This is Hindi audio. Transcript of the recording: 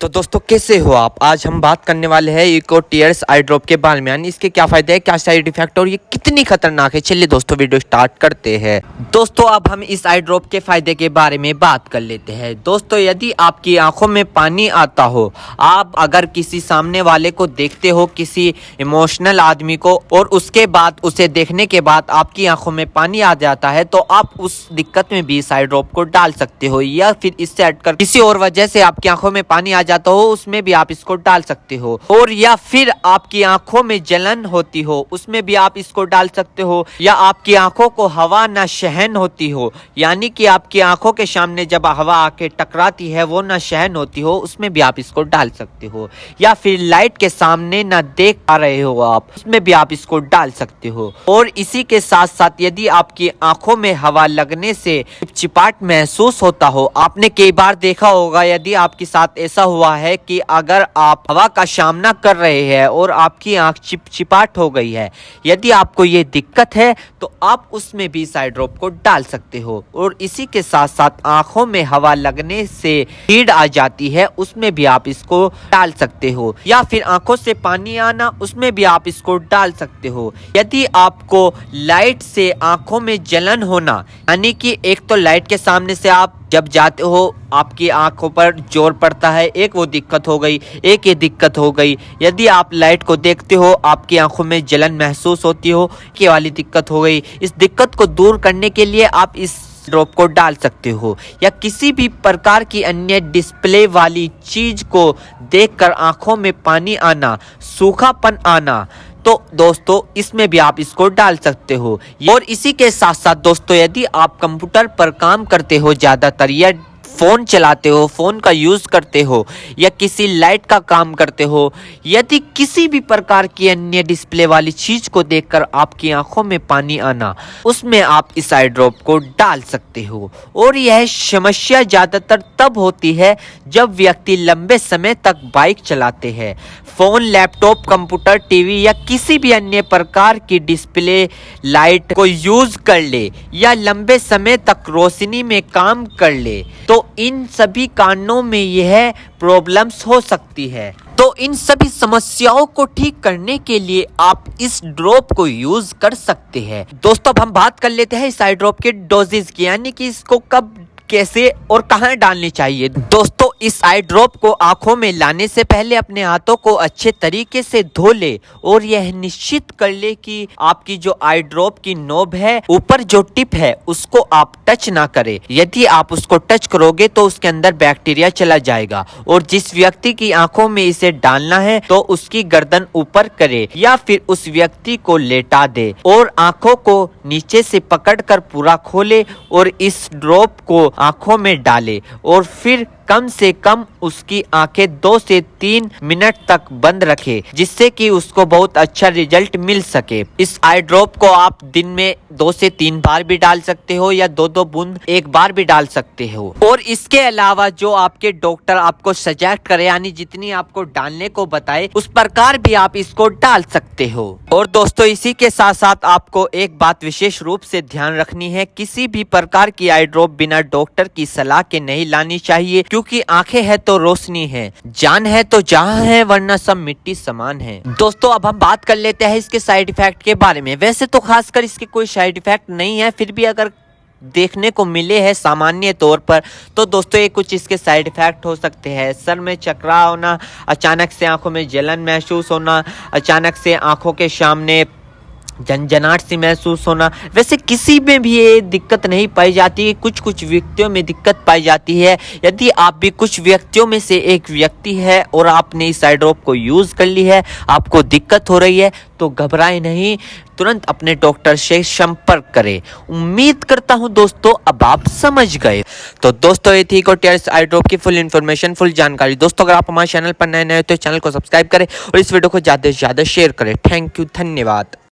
तो दोस्तों कैसे हो आप। आज हम बात करने वाले हैं इको टीयर्स आई ड्रॉप के बारे में, यानी इसके क्या फायदे हैं, क्या साइड इफेक्ट और ये कितनी खतरनाक है। चलिए दोस्तों वीडियो स्टार्ट करते हैं। दोस्तों अब हम इस आई ड्रॉप के फायदे के बारे में बात कर लेते हैं। दोस्तों यदि आपकी आंखों में पानी आता हो, आप अगर किसी सामने वाले को देखते हो, किसी इमोशनल आदमी को, और उसके बाद उसे देखने के बाद आपकी आंखों में पानी आ जाता है, तो आप उस दिक्कत में भी इस आई ड्रॉप को डाल सकते हो। या फिर इससे हटकर किसी और वजह से आपकी आंखों में पानी आ जाता हो, उसमें भी आप इसको डाल सकते हो। और या फिर आपकी आंखों में जलन होती हो, उसमें भी आप इसको डाल सकते हो। या आपकी आंखों को हवा न सहन होती हो, यानी कि आपकी आंखों के सामने जब हवा आके टकराती है वो न सहन होती हो, उसमें भी आप इसको डाल सकते हो। या फिर लाइट के सामने न देख पा रहे हो आप, उसमें भी आप इसको डाल सकते हो। और इसी के साथ साथ यदि आपकी आंखों में हवा लगने से चिपचिपाहट महसूस होता हो, आपने कई बार देखा होगा, यदि आपके साथ ऐसा हुआ है कि अगर आप हवा का सामना कर रहे हैं और आपकी आंख चिपचिपाहट हो गई है, यदि आपको ये दिक्कत है तो आप उसमें भी इस आई ड्रॉप को डाल सकते हो। और इसी के साथ साथ आंखों में हवा लगने से हीट आ जाती है, उसमें भी आप इसको डाल सकते हो। या फिर आंखों से पानी आना, उसमें भी आप इसको डाल सकते हो। यदि आपको लाइट से आंखों में जलन होना, यानी कि एक तो लाइट के सामने से आप जब जाते हो आपकी आंखों पर जोर पड़ता है, एक वो दिक्कत हो गई, एक ये दिक्कत हो गई। यदि आप लाइट को देखते हो, आपकी आंखों में जलन महसूस होती हो, ये वाली दिक्कत हो गई। इस दिक्कत को दूर करने के लिए आप इस ड्रॉप को डाल सकते हो। या किसी भी प्रकार की अन्य डिस्प्ले वाली चीज को देखकर आंखों में पानी आना, सूखापन आना, तो दोस्तों इसमें भी आप इसको डाल सकते हो। और इसी के साथ साथ दोस्तों यदि आप कंप्यूटर पर काम करते हो ज्यादातर, या फोन चलाते हो, फोन का यूज करते हो, या किसी लाइट का काम करते हो, यदि किसी भी प्रकार की अन्य डिस्प्ले वाली चीज को देखकर आपकी आंखों में पानी आना, उसमें आप इस आई ड्रॉप को डाल सकते हो। और यह समस्या ज्यादातर तब होती है जब व्यक्ति लंबे समय तक बाइक चलाते हैं, फोन, लैपटॉप, कंप्यूटर, टीवी या किसी भी अन्य प्रकार की डिस्प्ले लाइट को यूज कर ले, या लंबे समय तक रोशनी में काम कर ले, तो इन सभी कारणों में यह प्रॉब्लम्स हो सकती है। तो इन सभी समस्याओं को ठीक करने के लिए आप इस ड्रॉप को यूज कर सकते हैं। दोस्तों अब हम बात कर लेते हैं इस आई ड्रॉप के डोजेज की, यानी कि इसको कब, कैसे और कहां डालनी चाहिए। दोस्तों इस आई ड्रॉप को आंखों में लाने से पहले अपने हाथों को अच्छे तरीके से धो ले और यह निश्चित कर ले कि आपकी जो आई ड्रॉप की नोब है, ऊपर जो टिप है, उसको आप टच ना करें। यदि आप उसको टच करोगे तो उसके अंदर बैक्टीरिया चला जाएगा। और जिस व्यक्ति की आंखों में इसे डालना है तो उसकी गर्दन ऊपर करे, या फिर उस व्यक्ति को लेटा दे और आंखों को नीचे से पकड़कर पूरा खोले और इस ड्रॉप को आंखों में डाले। और फिर कम से कम उसकी आंखें 2 से 3 मिनट तक बंद रखे, जिससे कि उसको बहुत अच्छा रिजल्ट मिल सके। इस आई ड्रॉप को आप दिन में 2 से 3 बार भी डाल सकते हो, या 2-2 बूंद एक बार भी डाल सकते हो। और इसके अलावा जो आपके डॉक्टर आपको सजेस्ट करे, यानी जितनी आपको डालने को बताए, उस प्रकार भी आप इसको डाल सकते हो। और दोस्तों इसी के साथ साथ आपको एक बात विशेष रूप से ध्यान रखनी है, किसी भी प्रकार की आई ड्रॉप बिना डॉक्टर की सलाह के नहीं लानी चाहिए, क्योंकि आंखें है तो रोशनी है, जान है तो जहां है, वरना सब मिट्टी समान है। दोस्तों अब हम बात कर लेते हैं इसके साइड इफेक्ट के बारे में। वैसे तो खासकर इसके कोई साइड इफेक्ट नहीं है, फिर भी अगर देखने को मिले हैं सामान्य तौर पर, तो दोस्तों ये कुछ इसके साइड इफेक्ट हो सकते हैं। सर में चकरा होना, अचानक से आंखों में जलन महसूस होना, अचानक से आंखों के सामने झंझनाहट सी महसूस होना। वैसे किसी में भी ये दिक्कत नहीं पाई जाती है, कुछ कुछ व्यक्तियों में दिक्कत पाई जाती है। यदि आप भी कुछ व्यक्तियों में से एक व्यक्ति है और आपने इस आई ड्रॉप को यूज कर ली है, आपको दिक्कत हो रही है, तो घबराए नहीं, तुरंत अपने डॉक्टर से संपर्क करें। उम्मीद करता हूं दोस्तों अब आप समझ गए। तो दोस्तों ये थी इको टीयर्स आई ड्रॉप की फुल इन्फॉर्मेशन, फुल जानकारी। दोस्तों अगर आप हमारे चैनल पर नए तो चैनल को सब्सक्राइब करें और इस वीडियो को ज्यादा से ज्यादा शेयर करें। थैंक यू, धन्यवाद।